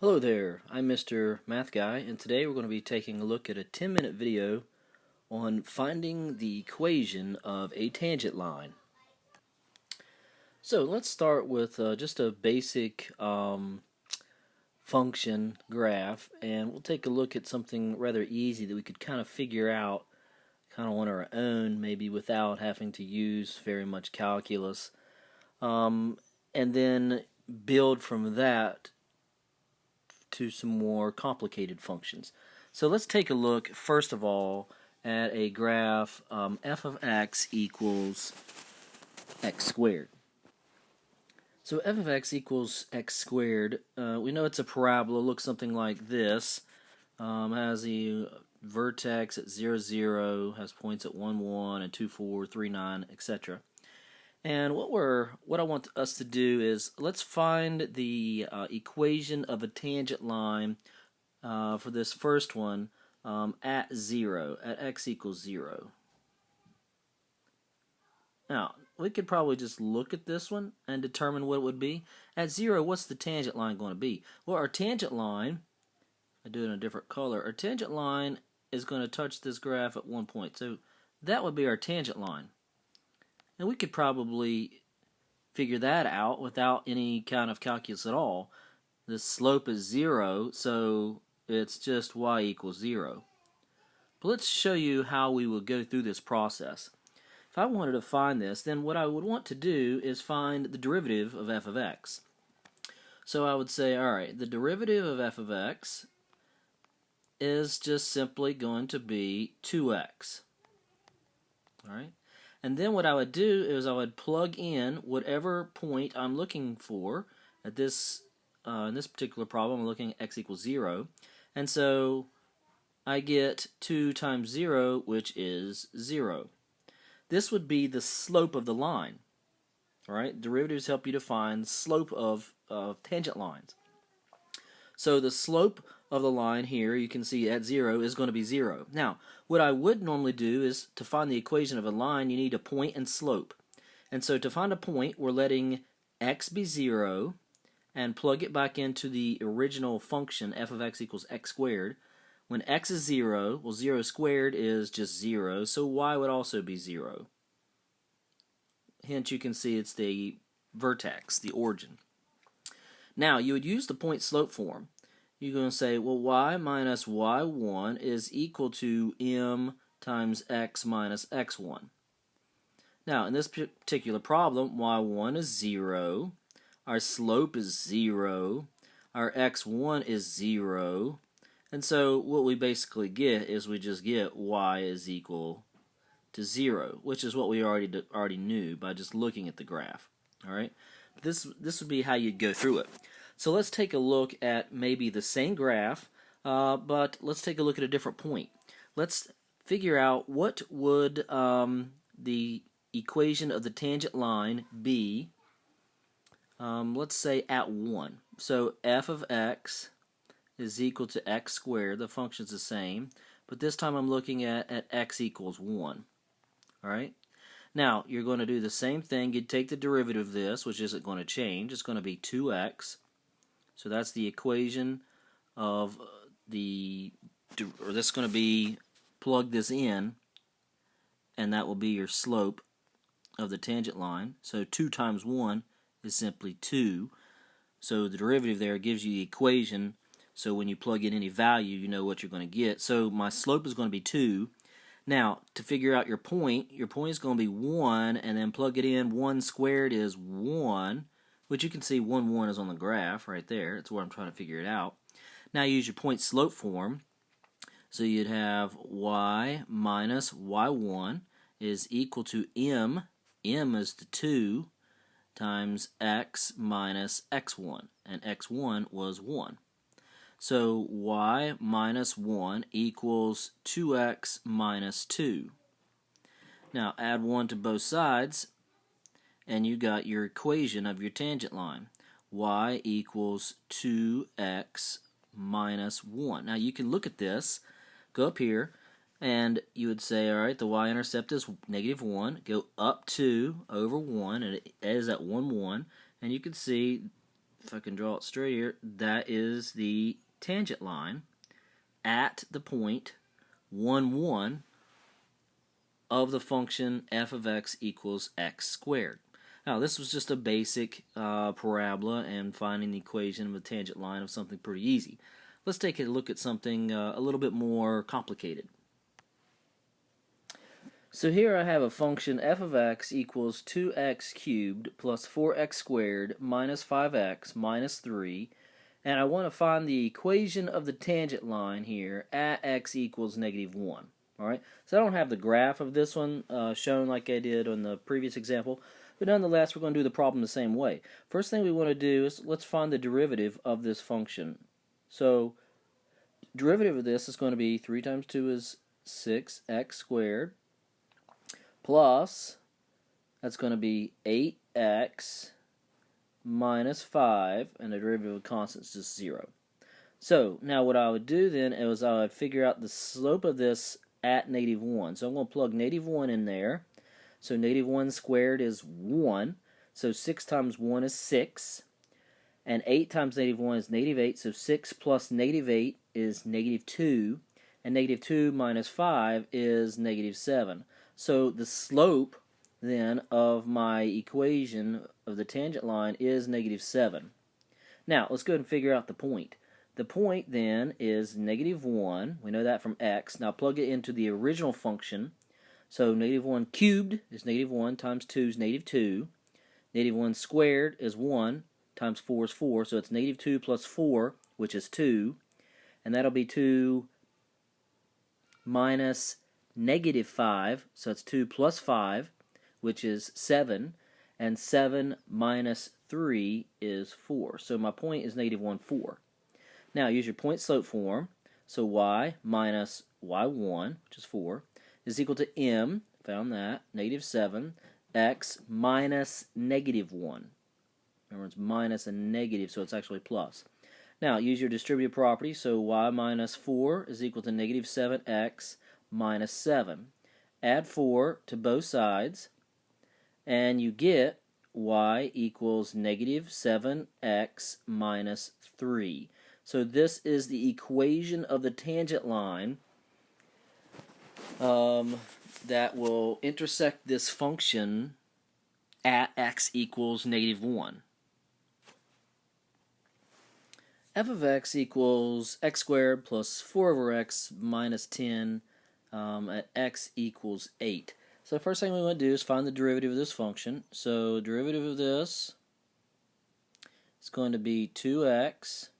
Hello there, I'm Mr. Math Guy, and today we're going to be taking a look at a 10-minute video on finding the equation of a tangent line. So let's start with just a basic function graph, and we'll take a look at something rather easy that we could kind of figure out kind of on our own, maybe without having to use very much calculus, and then build from that to some more complicated functions. So let's take a look first of all at a graph f of x equals x squared. So f of x equals x squared, we know it's a parabola, looks something like this, has the vertex at 0, 0, has points at 1, 1, and 2, 4, 3, 9, etc. And what I want us to do is let's find the equation of a tangent line for this first one at 0, at x equals 0. Now, we could probably just look at this one and determine what it would be. At 0, what's the tangent line going to be? Well, our tangent line, I do it in a different color, our tangent line is going to touch this graph at one point. So that would be our tangent line. And we could probably figure that out without any kind of calculus at all. The slope is 0, so it's just y equals 0. But let's show you how we would go through this process. If I wanted to find this, then what I would want to do is find the derivative of f of x. So I would say, alright, the derivative of f of x is just simply going to be 2x. Alright? And then what I would do is I would plug in whatever point I'm looking for at this in this particular problem. I'm looking at x equals 0. And so I get 2 times 0, which is 0. This would be the slope of the line. All right? Derivatives help you to find the slope of tangent lines. So the slope of the line here, you can see at 0, is going to be 0. Now, what I would normally do is to find the equation of a line, you need a point and slope. And so to find a point, we're letting x be 0 and plug it back into the original function, f of x equals x squared. When x is 0, well, 0 squared is just 0, so y would also be 0. Hence, you can see it's the vertex, the origin. Now, you would use the point slope form. You're going to say, well, y minus y1 is equal to m times x minus x1. Now, in this particular problem, y1 is 0, our slope is 0, our x1 is 0, and so what we basically get is we just get y is equal to 0, which is what we already knew by just looking at the graph. All right, this would be how you'd go through it. So let's take a look at maybe the same graph, but let's take a look at a different point. Let's figure out what would the equation of the tangent line be. Let's say at 1. So f of x is equal to x squared. The function's the same, but this time I'm looking at x equals 1. All right. Now, you're going to do the same thing. You'd take the derivative of this, which isn't going to change. It's going to be 2x. So that's the equation of or this is going to be, plug this in, and that will be your slope of the tangent line. So 2 times 1 is simply 2. So the derivative there gives you the equation. So when you plug in any value, you know what you're going to get. So my slope is going to be 2. Now, to figure out your point is going to be 1, and then plug it in. 1 squared is 1, which you can see 1, 1 is on the graph right there. That's where I'm trying to figure it out. Now use your point slope form. So you'd have y minus y1 is equal to m. M is the 2 times x minus x1, and x1 was 1. So y minus 1 equals 2x minus 2. Now add 1 to both sides, and you got your equation of your tangent line. Y equals 2x minus 1. Now you can look at this, go up here, and you would say, alright, the y-intercept is negative 1, go up 2 over 1, and it is at 1, 1, and you can see if I can draw it straight here, that is the tangent line at the point 1, 1 of the function f of x equals x squared. Now, this was just a basic parabola, and finding the equation of a tangent line of something pretty easy. Let's take a look at something a little bit more complicated. So here I have a function f of x equals 2x cubed plus 4x squared minus 5x minus 3, and I want to find the equation of the tangent line here at x equals -1. Alright, so I don't have the graph of this one shown like I did on the previous example, but nonetheless we're going to do the problem the same way. First thing we want to do is let's find the derivative of this function. So derivative of this is going to be 3 times 2 is 6x squared plus, that's going to be 8x minus 5, and the derivative of constant is just 0. So now what I would do then is I would figure out the slope of this at -1. So I'm going to plug -1 in there. So -1 squared is 1. So 6 times 1 is 6. And 8 times -1 is -8. So 6 plus -8 is -2. And -2 minus 5 is -7. So the slope then of my equation of the tangent line is -7. Now let's go ahead and figure out the point. The point then is -1. We know that from x. Now plug it into the original function. So -1 cubed is -1 times 2 is -2. -1 squared is 1 times 4 is 4. So it's -2 plus 4, which is 2. And that'll be 2 minus -5. So it's 2 plus 5, which is 7. And 7 minus 3 is 4. So my point is -1, 4. Now use your point slope form. So y minus y1, which is 4, is equal to m, found that, -7, x minus -1. Remember, it's minus a negative, so it's actually plus. Now use your distributive property. So y minus 4 is equal to -7x minus 7. Add 4 to both sides, and you get y equals -7x minus 3. So this is the equation of the tangent line that will intersect this function at x equals -1. F of x equals x squared plus 4 over x minus 10 at x equals 8. So the first thing we want to do is find the derivative of this function. So derivative of this is going to be 2x.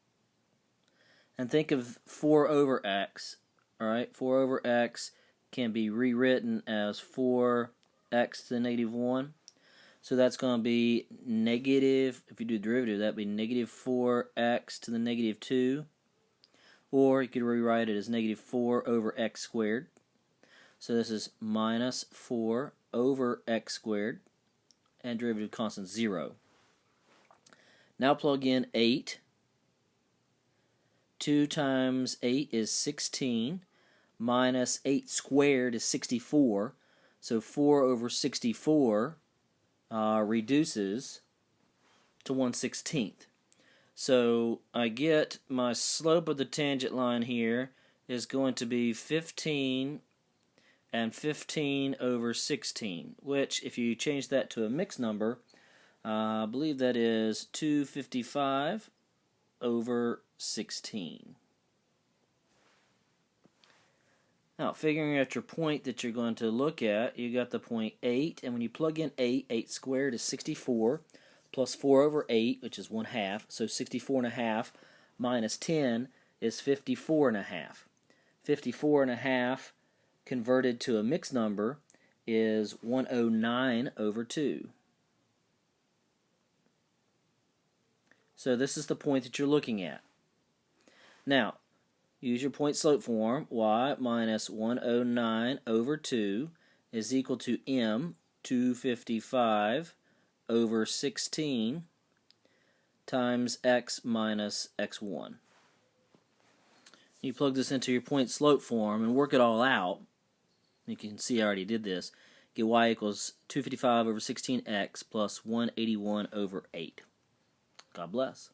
And think of 4 over x. Alright, 4 over x can be rewritten as 4x to the -1. So that's going to be negative, if you do derivative, that would be -4x to the -2. Or you could rewrite it as -4 over x squared. So this is minus 4 over x squared. And derivative constant 0. Now plug in 8. 2 times 8 is 16, minus 8 squared is 64, so 4 over 64 reduces to 1/16. So I get my slope of the tangent line here is going to be 15 and 15 over 16, which if you change that to a mixed number, I believe that is 255 over 16. Now, figuring out your point that you're going to look at, you got the point 8, and when you plug in 8, 8 squared is 64, plus 4 over 8, which is 1/2, so 64.5 minus 10 is 54.5. 54.5 converted to a mixed number is 109 over 2. So this is the point that you're looking at. Now, use your point slope form. Y minus 109 over 2 is equal to m, 255 over 16 times x minus x1. You plug this into your point slope form and work it all out. You can see I already did this. Get y equals 255 over 16x plus 181 over 8. God bless.